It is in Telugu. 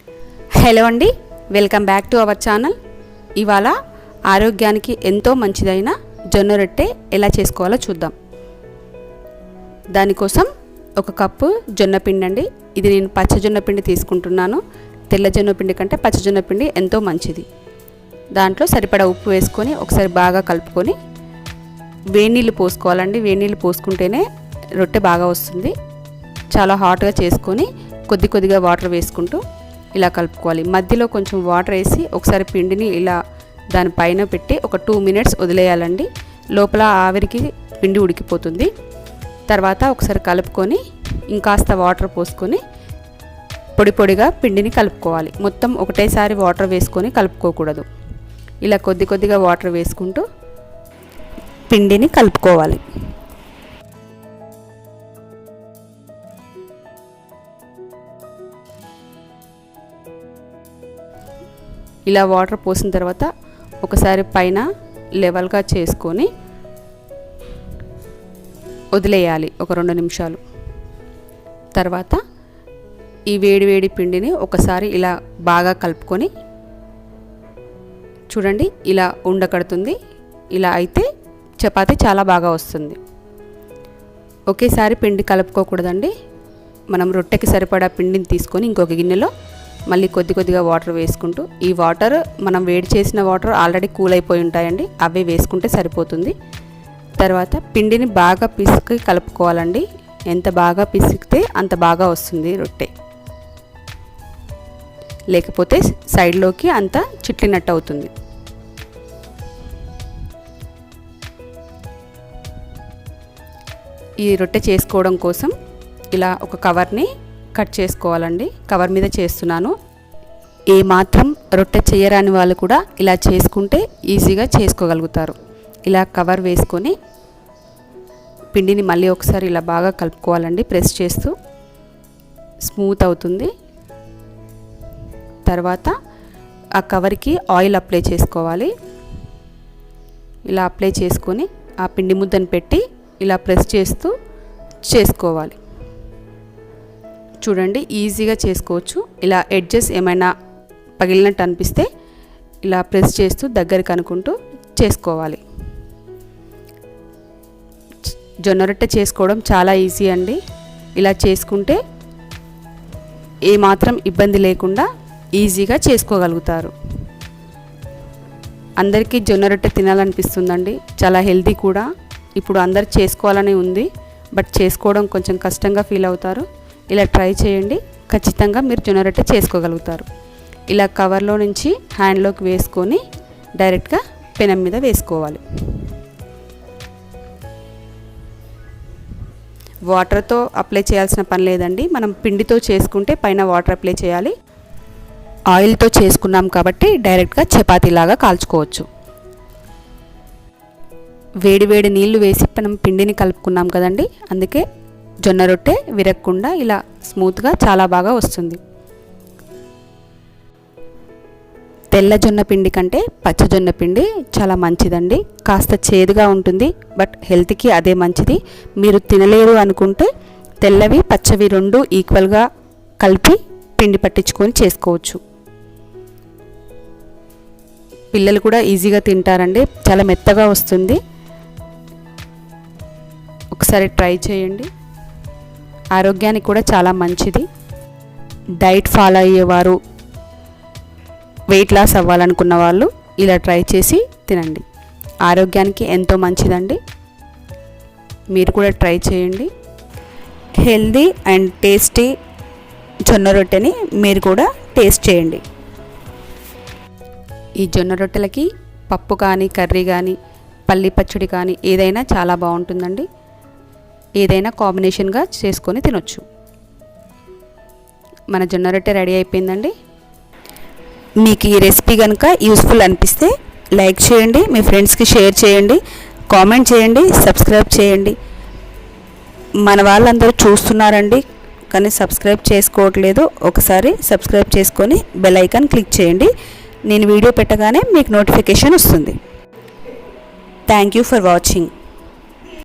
హలో అండి, welcome back to our channel. ఇవాళ ఆరోగ్యానికి ఎంతో మంచిదైన జొన్న రొట్టె ఎలా చేసుకోవాలో చూద్దాం. దానికోసం ఒక కప్పు జొన్న పిండి అండి. ఇది నేను పచ్చజొన్న పిండి తీసుకుంటున్నాను. తెల్ల జొన్న పిండి కంటే పచ్చజొన్న పిండి ఎంతో మంచిది. దాంట్లో సరిపడా ఉప్పు వేసుకొని ఒకసారి బాగా కలుపుకొని వేడి నీళ్ళు పోసుకోవాలండి. వేడి నీళ్ళు పోసుకుంటేనే రొట్టె బాగా వస్తుంది. చాలా హాట్గా చేసుకొని కొద్దిగా వాటర్ వేసుకుంటూ ఇలా కలుపుకోవాలి. మధ్యలో కొంచెం వాటర్ వేసి ఒకసారి పిండిని ఇలా దానిపైన పెట్టి ఒక 2 minutes వదిలేయాలండి. లోపల ఆవిరికి పిండి ఉడికిపోతుంది. తర్వాత ఒకసారి కలుపుకొని ఇంకాస్త వాటర్ పోసుకొని పొడిగా పిండిని కలుపుకోవాలి. మొత్తం ఒకటేసారి వాటర్ వేసుకొని కలుపుకోకూడదు. ఇలా కొద్దిగా వాటర్ వేసుకుంటూ పిండిని కలుపుకోవాలి. ఇలా వాటర్ పోసిన తర్వాత ఒకసారి పైన లెవెల్గా చేసుకొని వదిలేయాలి ఒక 2 నిమిషాలు. తర్వాత ఈ వేడి పిండిని ఒకసారి ఇలా బాగా కలుపుకొని చూడండి, ఇలా ఉండకడుతుంది. ఇలా అయితే చపాతీ చాలా బాగా వస్తుంది. ఒకేసారి పిండి కలుపుకోకూడదండి. మనం రొట్టెకి సరిపడా పిండిని తీసుకొని ఇంకొక గిన్నెలో మళ్ళీ కొద్దిగా వాటర్ వేసుకుంటూ, ఈ వాటర్ మనం వేడి చేసిన వాటర్ ఆల్రెడీ కూల్ అయిపోయి ఉంటాయండి, అవే వేసుకుంటే సరిపోతుంది. తర్వాత పిండిని బాగా పిసికి కలుపుకోవాలండి. ఎంత బాగా పిసికితే అంత బాగా వస్తుంది రొట్టె. లేకపోతే సైడ్లోకి అంతా చిట్లినట్టు అవుతుంది. ఈ రొట్టె చేసుకోవడం కోసం ఇలా ఒక కవర్ని కట్ చేసుకోవాలండి. కవర్ మీద చేస్తున్నాను. ఏ మాత్రం రొట్టె చేయరాని వాళ్ళు కూడా ఇలా చేసుకుంటే ఈజీగా చేసుకోగలుగుతారు. ఇలా కవర్ వేసుకొని పిండిని మళ్ళీ ఒకసారి ఇలా బాగా కలుపుకోవాలండి. ప్రెస్ చేస్తూ స్మూత్ అవుతుంది. తర్వాత ఆ కవర్కి ఆయిల్ అప్లై చేసుకోవాలి. ఇలా అప్లై చేసుకొని ఆ పిండి ముద్దను పెట్టి ఇలా ప్రెస్ చేస్తూ చేసుకోవాలి. చూడండి, ఈజీగా చేసుకోవచ్చు. ఇలా ఎడ్జెస్ ఏమైనా పగిలినట్టు అనిపిస్తే ఇలా ప్రెస్ చేస్తూ దగ్గరికి అనుకుంటూ చేసుకోవాలి. జొన్న రొట్టె చేసుకోవడం చాలా ఈజీ అండి. ఇలా చేసుకుంటే ఏమాత్రం ఇబ్బంది లేకుండా ఈజీగా చేసుకోగలుగుతారు. అందరికీ జొన్న రొట్టె తినాలనిపిస్తుందండి. చాలా హెల్తీ కూడా. ఇప్పుడు అందరు చేసుకోవాలని ఉంది, బట్ చేసుకోవడం కొంచెం కష్టంగా ఫీల్ అవుతారు. ఇలా ట్రై చేయండి, ఖచ్చితంగా మీరు జొన్న రొట్టె చేసుకోగలుగుతారు. ఇలా కవర్లో నుంచి హ్యాండ్లోకి వేసుకొని డైరెక్ట్గా పెనం మీద వేసుకోవాలి. వాటర్తో అప్లై చేయాల్సిన పని లేదండి. మనం పిండితో చేసుకుంటే పైన వాటర్ అప్లై చేయాలి. ఆయిల్తో చేసుకున్నాం కాబట్టి డైరెక్ట్గా చపాతీలాగా కాల్చుకోవచ్చు. వేడి నీళ్లు వేసి మనం పిండిని కలుపుకున్నాం కదండి, అందుకే జొన్న రొట్టె విరగకుండా ఇలా స్మూత్గా చాలా బాగా వస్తుంది. తెల్ల జొన్న పిండి కంటే పచ్చజొన్న పిండి చాలా మంచిదండి. కాస్త చేదుగా ఉంటుంది, బట్ హెల్త్కి అదే మంచిది. మీరు తినలేరు అనుకుంటే తెల్లవి పచ్చవి 2 ఈక్వల్గా కలిపి పిండి పట్టించుకొని చేసుకోవచ్చు. పిల్లలు కూడా ఈజీగా తింటారండి. చాలా మెత్తగా వస్తుంది. ఒకసారి ట్రై చేయండి. ఆరోగ్యానికి కూడా చాలా మంచిది. డైట్ ఫాలో అయ్యేవారు, వెయిట్ లాస్ అవ్వాలనుకున్న వాళ్ళు ఇలా ట్రై చేసి తినండి. ఆరోగ్యానికి ఎంతో మంచిదండి. మీరు కూడా ట్రై చేయండి. హెల్దీ అండ్ టేస్టీ జొన్న రొట్టెని మీరు కూడా టేస్ట్ చేయండి. ఈ జొన్న రొట్టెలకి పప్పు కానీ, కర్రీ కానీ, పల్లి పచ్చడి కానీ ఏదైనా చాలా బాగుంటుందండి. ఏదైనా కాంబినేషన్గా చేసుకొని తినొచ్చు. మన జొన్న రొట్టె రెడీ అయిపోయిందండి. మీకు ఈ రెసిపీ కనుక యూస్ఫుల్ అనిపిస్తే లైక్ చేయండి, మీ ఫ్రెండ్స్కి షేర్ చేయండి, కామెంట్ చేయండి, సబ్స్క్రైబ్ చేయండి. మన వాళ్ళందరూ చూస్తున్నారండి కానీ సబ్స్క్రైబ్ చేసుకోవట్లేదు. ఒకసారి సబ్స్క్రైబ్ చేసుకొని బెల్ ఐకాన్ క్లిక్ చేయండి. నేను వీడియో పెట్టగానే మీకు నోటిఫికేషన్ వస్తుంది. Thank you for watching.